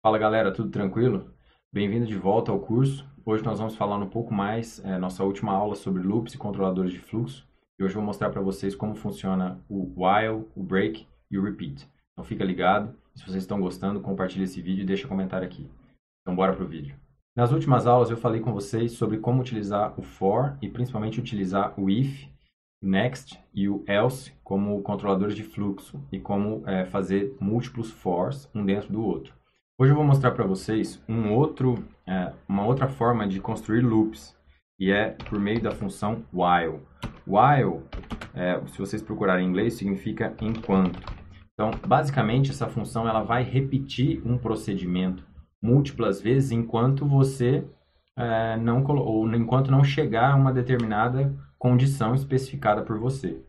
Fala galera, tudo tranquilo? Bem-vindo de volta ao curso. Hoje nós vamos falar um pouco mais, nossa última aula sobre loops e controladores de fluxo. E hoje eu vou mostrar para vocês como funciona o while, o break e o repeat. Então fica ligado. Se vocês estão gostando, compartilhe esse vídeo e deixa um comentário aqui. Então bora pro vídeo. Nas últimas aulas eu falei com vocês sobre como utilizar o for e principalmente utilizar o if, o next e o else como controladores de fluxo e como fazer múltiplos fors um dentro do outro. Hoje eu vou mostrar para vocês uma outra forma de construir loops, e é por meio da função while. While, se vocês procurarem em inglês, significa enquanto. Então, basicamente, essa função ela vai repetir um procedimento múltiplas vezes enquanto você enquanto não chegar a uma determinada condição especificada por você.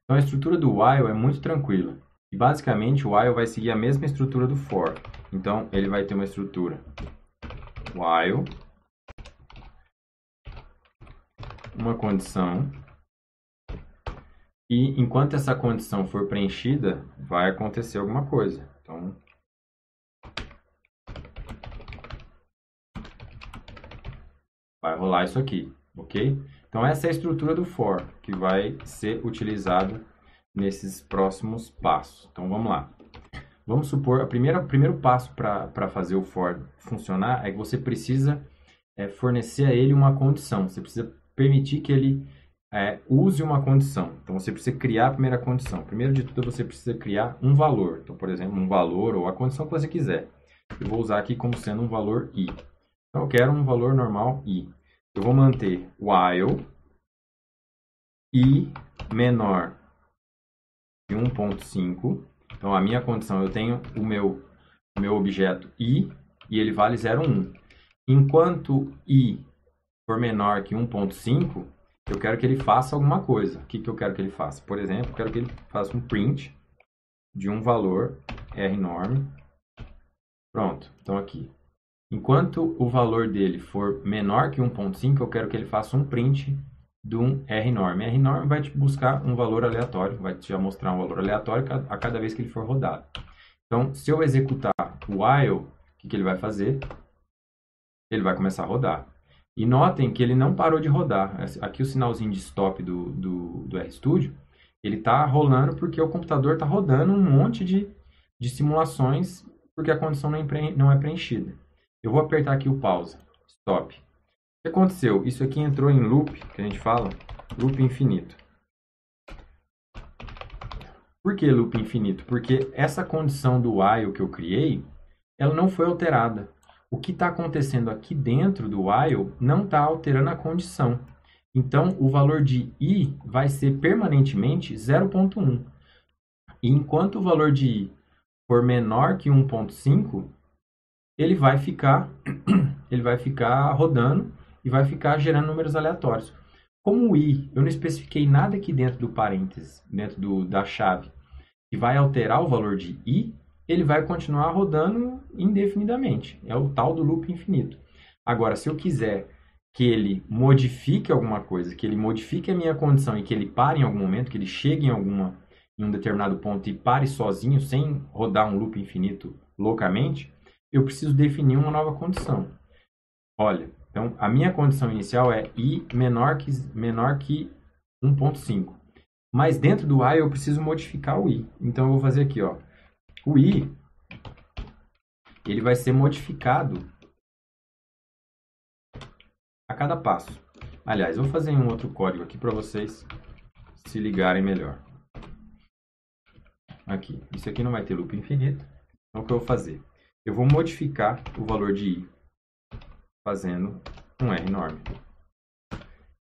Então, a estrutura do while é muito tranquila. E basicamente o while vai seguir a mesma estrutura do for. Então ele vai ter uma estrutura while, uma condição, e enquanto essa condição for preenchida, vai acontecer alguma coisa. Então vai rolar isso aqui, ok? Então essa é a estrutura do for que vai ser utilizada nesses próximos passos. Então vamos lá. Vamos supor, o primeiro passo para fazer o for funcionar é que você precisa fornecer a ele uma condição. Você precisa permitir que ele use uma condição. Então, você precisa criar a primeira condição. Primeiro de tudo, você precisa criar um valor. Então, por exemplo, um valor ou a condição que você quiser. Eu vou usar aqui como sendo um valor i. Então, eu quero um valor normal i. Eu vou manter while i menor que 1.5. Então, a minha condição, eu tenho o meu objeto i e ele vale 0,1. Enquanto i for menor que 1.5, eu quero que ele faça alguma coisa. O que eu quero que ele faça? Por exemplo, eu quero que ele faça um print de um valor rnorm. Pronto, então aqui. Enquanto o valor dele for menor que 1.5, eu quero que ele faça um print de um rnorm. Rnorm vai te buscar um valor aleatório, vai te mostrar um valor aleatório a cada vez que ele for rodado. Então, se eu executar o while, o que ele vai fazer? Ele vai começar a rodar. E notem que ele não parou de rodar. Aqui o sinalzinho de stop do RStudio, ele está rolando porque o computador está rodando um monte de simulações porque a condição não é preenchida. Eu vou apertar aqui o pause, stop. O que aconteceu? Isso aqui entrou em loop, que a gente fala, loop infinito. Por que loop infinito? Porque essa condição do while que eu criei, ela não foi alterada. O que está acontecendo aqui dentro do while não está alterando a condição. Então, o valor de i vai ser permanentemente 0,1. E enquanto o valor de i for menor que 1,5, ele vai ficar rodando e vai ficar gerando números aleatórios. Como o i, eu não especifiquei nada aqui dentro do parênteses, dentro da chave, que vai alterar o valor de i, ele vai continuar rodando indefinidamente. É o tal do loop infinito. Agora, se eu quiser que ele modifique alguma coisa, que ele modifique a minha condição e que ele pare em algum momento, que ele chegue em um determinado ponto e pare sozinho, sem rodar um loop infinito loucamente, eu preciso definir uma nova condição. Olha, então a minha condição inicial é i menor que 1.5. Mas dentro do while eu preciso modificar o i. Então eu vou fazer aqui, ó. O i, ele vai ser modificado a cada passo. Aliás, eu vou fazer um outro código aqui para vocês se ligarem melhor. Aqui, isso aqui não vai ter loop infinito. Então o que eu vou fazer? Eu vou modificar o valor de i fazendo um rnorm.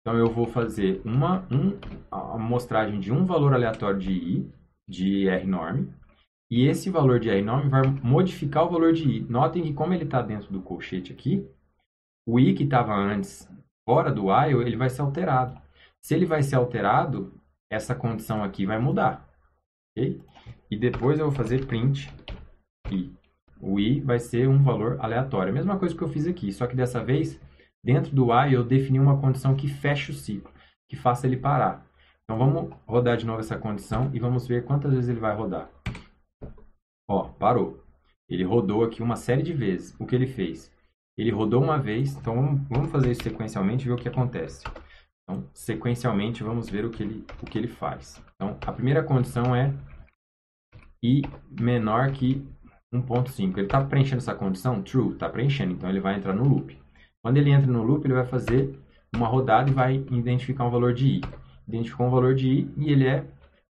Então eu vou fazer uma amostragem de um valor aleatório de i, de rnorm, e esse valor de rnorm vai modificar o valor de i. Notem que como ele está dentro do colchete aqui, o i que estava antes fora do while, ele vai ser alterado. Se ele vai ser alterado, essa condição aqui vai mudar. Okay? E depois eu vou fazer print i. O i vai ser um valor aleatório. A mesma coisa que eu fiz aqui, só que dessa vez, dentro do while, eu defini uma condição que feche o ciclo, que faça ele parar. Então vamos rodar de novo essa condição e vamos ver quantas vezes ele vai rodar. Ó, parou. Ele rodou aqui uma série de vezes. O que ele fez? Ele rodou uma vez, então vamos fazer isso sequencialmente e ver o que acontece. Então, sequencialmente, vamos ver o que ele faz. Então, a primeira condição é I menor que 1.5. Ele está preenchendo essa condição? True, está preenchendo, então ele vai entrar no loop. Quando ele entra no loop, ele vai fazer uma rodada e vai identificar um valor de I. Identificou um valor de I e ele é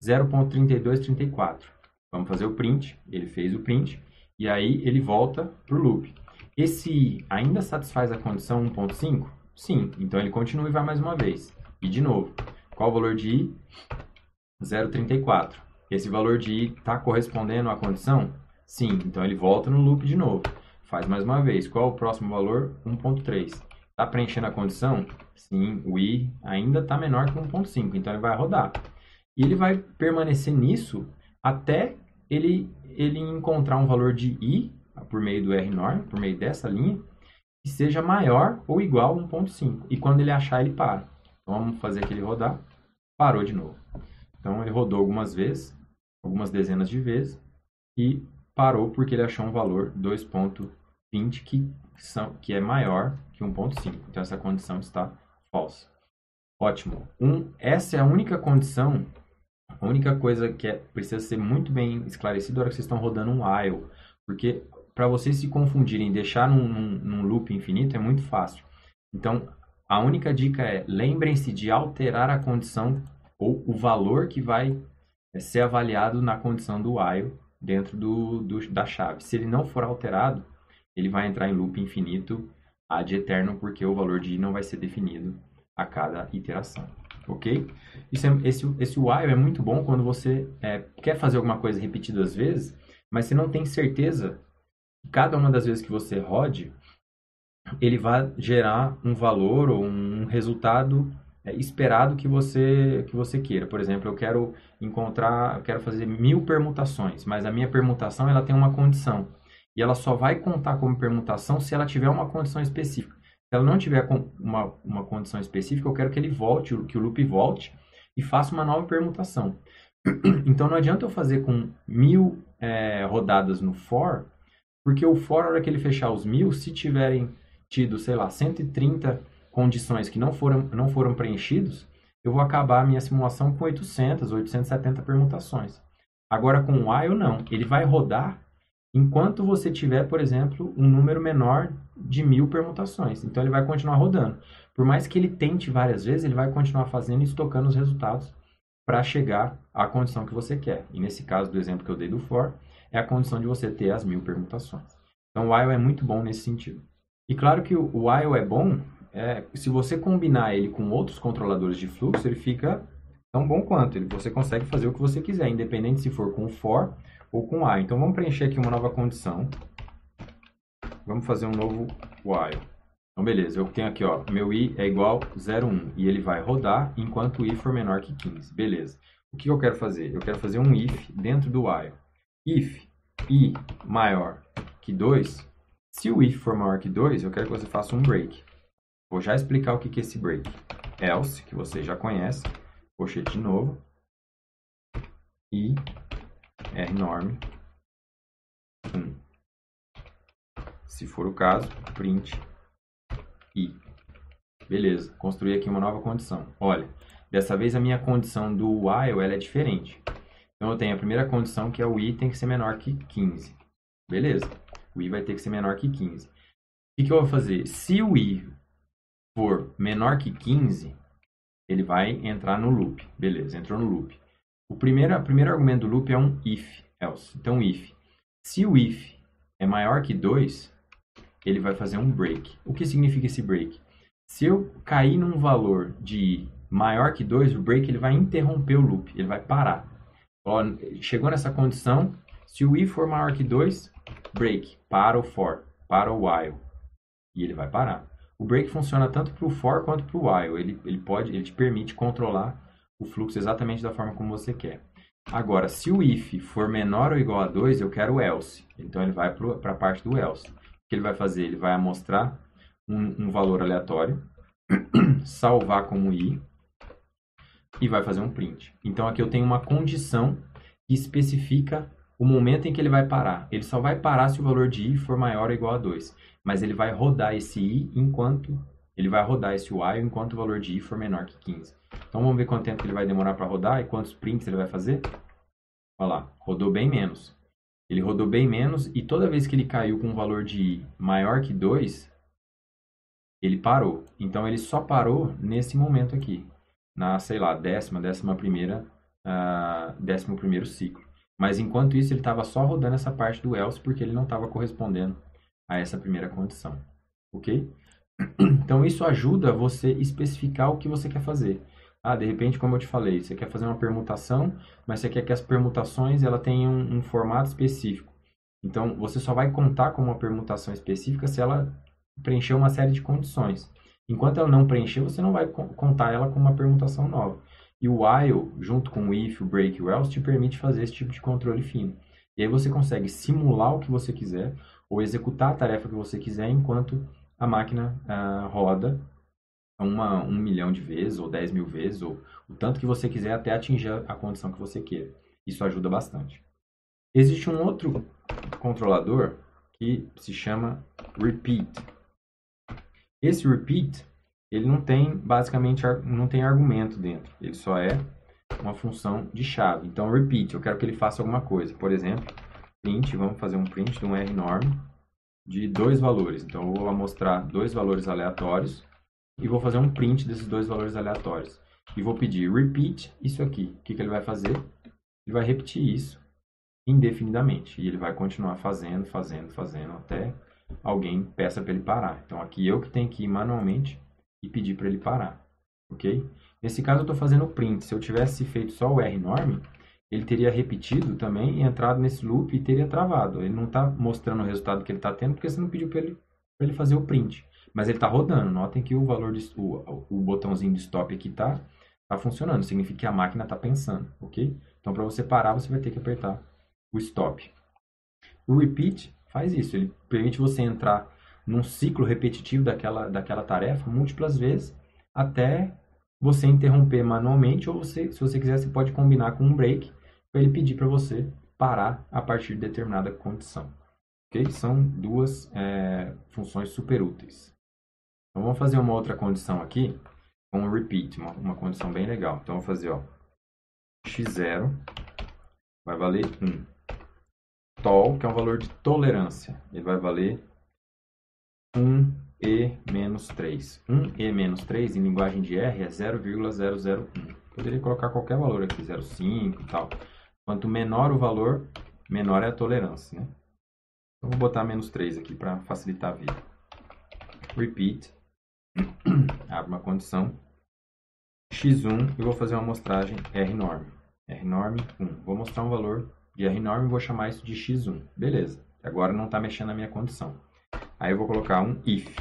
0.3234. Vamos fazer o print, ele fez o print, e aí ele volta para o loop. Esse I ainda satisfaz a condição 1.5? Sim, então ele continua e vai mais uma vez. E de novo, qual o valor de I? 0.34. Esse valor de I está correspondendo à condição? Sim, então ele volta no loop de novo. Faz mais uma vez. Qual o próximo valor? 1.3. Está preenchendo a condição? Sim, o I ainda está menor que 1.5, então ele vai rodar. E ele vai permanecer nisso até ele encontrar um valor de I, por meio do RNorm, por meio dessa linha, que seja maior ou igual a 1.5. E quando ele achar, ele para. Então vamos fazer aquele rodar. Parou de novo. Então ele rodou algumas vezes, algumas dezenas de vezes, e parou porque ele achou um valor 2.20 que é maior que 1.5. Então essa condição está falsa. Ótimo. Essa é a única condição, a única coisa que precisa ser muito bem esclarecida na hora que vocês estão rodando um while. Porque para vocês se confundirem e deixar num loop infinito é muito fácil. Então a única dica é, lembrem-se de alterar a condição ou o valor que vai ser avaliado na condição do while dentro da chave. Se ele não for alterado, ele vai entrar em loop infinito ad eterno, porque o valor de I não vai ser definido a cada iteração. Ok? Esse while é muito bom quando você quer fazer alguma coisa repetidas vezes, mas você não tem certeza que cada uma das vezes que você rode, ele vai gerar um valor ou um resultado esperado que você queira. Por exemplo, eu quero fazer 1000 permutações, mas a minha permutação ela tem uma condição. E ela só vai contar como permutação se ela tiver uma condição específica. Se ela não tiver uma condição específica, eu quero que ele volte, que o loop volte e faça uma nova permutação. Então não adianta eu fazer com 1000 rodadas no for, porque o for, na hora que ele fechar os 1000, se tiverem tido, sei lá, 130 condições que não foram preenchidos, eu vou acabar a minha simulação com 870 permutações. Agora com o while não, ele vai rodar enquanto você tiver, por exemplo, um número menor de 1000 permutações. Então ele vai continuar rodando. Por mais que ele tente várias vezes, ele vai continuar fazendo e estocando os resultados para chegar à condição que você quer. E nesse caso do exemplo que eu dei do for, é a condição de você ter as 1000 permutações. Então o while é muito bom nesse sentido. E claro que o while é bom, se você combinar ele com outros controladores de fluxo, ele fica tão bom quanto. Você consegue fazer o que você quiser, independente se for com for ou com while. Então vamos preencher aqui uma nova condição. Vamos fazer um novo while. Então beleza, eu tenho aqui, ó, meu I é igual a 0,1 e ele vai rodar enquanto o I for menor que 15. Beleza. O que eu quero fazer? Eu quero fazer um if dentro do while. If I maior que 2, se o if for maior que 2, eu quero que você faça um break. Vou já explicar o que é esse break. Else, que você já conhece, colchete de novo, e RNorm 1. Se for o caso, print I. Beleza, construí aqui uma nova condição. Olha, dessa vez a minha condição do while ela é diferente. Então eu tenho a primeira condição que é o I tem que ser menor que 15. Beleza, o I vai ter que ser menor que 15. O que eu vou fazer? Se o I for menor que 15, ele vai entrar no loop. Beleza, entrou no loop. O primeiro argumento do loop é um if, else. Então, if. Se o if é maior que 2, ele vai fazer um break. O que significa esse break? Se eu cair num valor de maior que 2, o break ele vai interromper o loop, ele vai parar. Ó, chegou nessa condição, se o if for maior que 2, break, para o for, para o while, e ele vai parar. O break funciona tanto para o for quanto para o while. Ele te permite controlar o fluxo exatamente da forma como você quer. Agora, se o if for menor ou igual a 2, eu quero o else. Então ele vai para a parte do else. O que ele vai fazer? Ele vai amostrar um valor aleatório, salvar como i e vai fazer um print. Então aqui eu tenho uma condição que especifica o momento em que ele vai parar. Ele só vai parar se o valor de i for maior ou igual a 2. Mas ele vai rodar esse i enquanto... Ele vai rodar esse while enquanto o valor de i for menor que 15. Então vamos ver quanto tempo ele vai demorar para rodar e quantos prints ele vai fazer. Olha lá, rodou bem menos. Ele rodou bem menos e toda vez que ele caiu com um valor de i maior que 2, ele parou. Então ele só parou nesse momento aqui, na, sei lá, décimo primeiro ciclo. Mas enquanto isso ele estava só rodando essa parte do else porque ele não estava correspondendo a essa primeira condição. Ok? Então isso ajuda você especificar o que você quer fazer. De repente, como eu te falei, você quer fazer uma permutação, mas você quer que as permutações ela tenham um formato específico. Então, você só vai contar como uma permutação específica se ela preencher uma série de condições. Enquanto ela não preencher, você não vai contar ela como uma permutação nova. E o while, junto com o if, o break e o else, te permite fazer esse tipo de controle fino. E aí você consegue simular o que você quiser ou executar a tarefa que você quiser enquanto a máquina roda 1 milhão de vezes, ou 10 mil vezes, ou o tanto que você quiser até atingir a condição que você queira. Isso ajuda bastante. Existe um outro controlador que se chama repeat. Esse repeat, ele não tem, basicamente, não tem argumento dentro. Ele só é uma função de chave. Então, repeat, eu quero que ele faça alguma coisa. Por exemplo, print, vamos fazer um print de um R-norm de 2 valores. Então, eu vou mostrar 2 valores aleatórios e vou fazer um print desses 2 valores aleatórios. E vou pedir repeat isso aqui. O que ele vai fazer? Ele vai repetir isso indefinidamente. E ele vai continuar fazendo até alguém peça para ele parar. Então, aqui eu que tenho que ir manualmente e pedir para ele parar. Ok? Nesse caso, eu estou fazendo o print. Se eu tivesse feito só o R-norm, ele teria repetido também e entrado nesse loop e teria travado. Ele não está mostrando o resultado que ele está tendo porque você não pediu para ele fazer o print. Mas ele está rodando. Notem que o valor o botãozinho de stop aqui está funcionando. Significa que a máquina está pensando. Ok? Então, para você parar, você vai ter que apertar o stop. O repeat faz isso. Ele permite você entrar num ciclo repetitivo daquela tarefa múltiplas vezes até você interromper manualmente ou se você quiser, você pode combinar com um break para ele pedir para você parar a partir de determinada condição. Ok? São duas funções super úteis. Então, vamos fazer uma outra condição aqui com o repeat, uma condição bem legal. Então, eu vou fazer x0 vai valer 1. Tol, que é um valor de tolerância, ele vai valer 1e menos 3. 1e menos 3 em linguagem de R é 0,001. Poderia colocar qualquer valor aqui, 0,5 e tal. Quanto menor o valor, menor é a tolerância, né? Então, vou botar menos 3 aqui para facilitar a vida. Repeat. Abre uma condição. x1 e vou fazer uma amostragem R-norm. R-norm 1. Vou mostrar um valor de R-norm e vou chamar isso de x1. Beleza. Agora não está mexendo na minha condição. Aí eu vou colocar um if.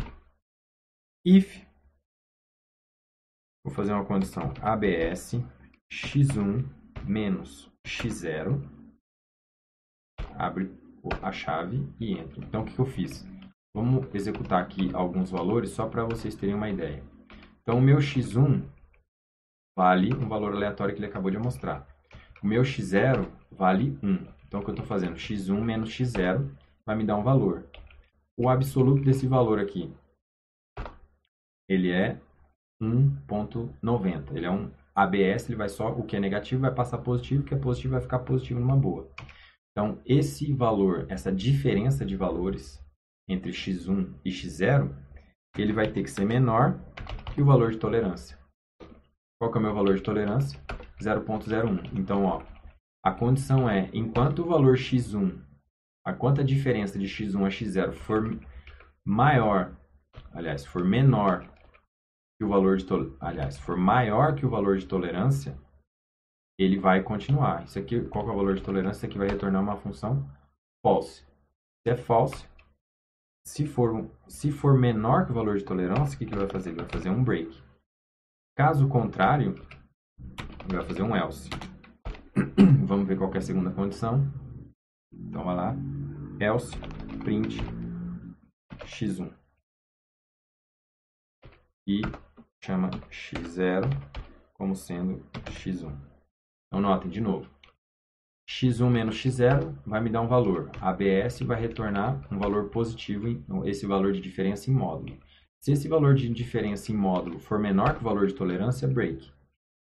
If. Vou fazer uma condição ABS x1 menos x0. Abre a chave e entra. Então, o que eu fiz? Vamos executar aqui alguns valores só para vocês terem uma ideia. Então, o meu x1 vale um valor aleatório que ele acabou de mostrar. O meu x0 vale 1. Então, o que eu estou fazendo? x1 menos x0 vai me dar um valor. O absoluto desse valor aqui, ele é 1,90. Ele é um ABS, ele vai só, o que é negativo vai passar positivo, o que é positivo vai ficar positivo numa boa. Então, esse valor, essa diferença de valores entre x1 e x0, ele vai ter que ser menor que o valor de tolerância. Qual que é o meu valor de tolerância? 0,01. Então, a condição é, enquanto o valor x1, quanto a diferença de x1 a x0 for maior, aliás, for menor que o valor de for maior que o valor de tolerância, ele vai continuar. Isso aqui, qual que é o valor de tolerância? Isso aqui vai retornar uma função false. Se é false, se for menor que o valor de tolerância, o que ele vai fazer? Ele vai fazer um break. Caso contrário, ele vai fazer um else. Vamos ver qual que é a segunda condição. Então, vai lá. Else print x1. E chama x0 como sendo x1. Então, notem de novo. x1 menos x0 vai me dar um valor. ABS vai retornar um valor positivo, esse valor de diferença em módulo. Se esse valor de diferença em módulo for menor que o valor de tolerância, break.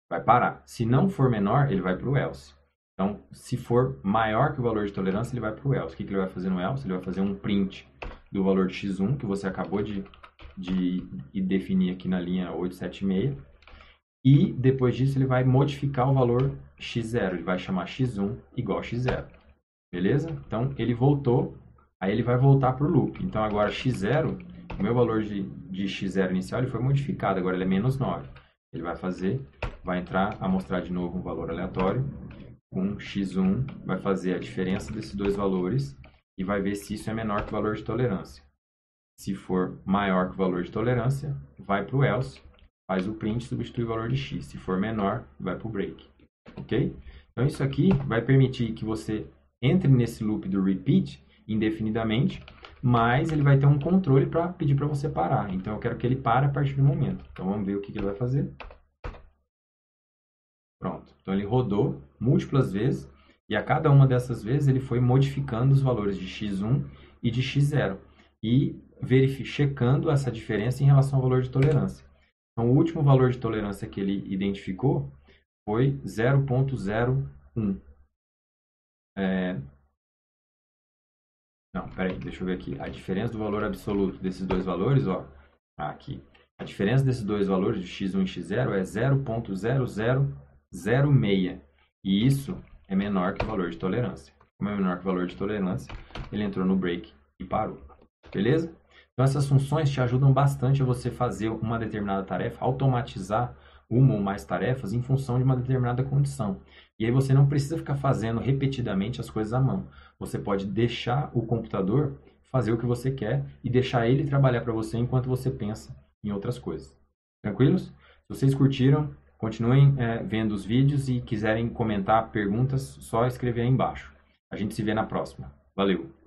Vai parar. Se não for menor, ele vai para o else. Então, se for maior que o valor de tolerância, ele vai para o else. O que ele vai fazer no else? Ele vai fazer um print do valor de x1, que você acabou de definir aqui na linha 876. E depois disso, ele vai modificar o valor x0. Ele vai chamar x1 igual a x0. Beleza? Então, ele voltou. Aí ele vai voltar para o loop. Então, agora x0, o meu valor de x0 inicial, ele foi modificado. Agora, ele é menos 9. Ele vai entrar a mostrar de novo um valor aleatório. Com x1, vai fazer a diferença desses dois valores e vai ver se isso é menor que o valor de tolerância. Se for maior que o valor de tolerância, vai para o else, faz o print e substitui o valor de x. Se for menor, vai para o break. Ok? Então, isso aqui vai permitir que você entre nesse loop do repeat indefinidamente, mas ele vai ter um controle para pedir para você parar. Então, eu quero que ele pare a partir do momento. Então, vamos ver o que ele vai fazer. Pronto. Então, ele rodou múltiplas vezes e a cada uma dessas vezes ele foi modificando os valores de x1 e de x0 e checando essa diferença em relação ao valor de tolerância. Então, o último valor de tolerância que ele identificou foi 0.01. Não, peraí, deixa eu ver aqui. A diferença do valor absoluto desses dois valores, ó, aqui. A diferença desses dois valores, de x1 e x0, é 0.0006. E isso é menor que o valor de tolerância. Como é menor que o valor de tolerância, ele entrou no break e parou. Beleza? Então, essas funções te ajudam bastante a você fazer uma determinada tarefa, automatizar uma ou mais tarefas em função de uma determinada condição. E aí você não precisa ficar fazendo repetidamente as coisas à mão. Você pode deixar o computador fazer o que você quer e deixar ele trabalhar para você enquanto você pensa em outras coisas. Tranquilos? Se vocês curtiram, continuem vendo os vídeos e quiserem comentar perguntas, só escrever aí embaixo. A gente se vê na próxima. Valeu!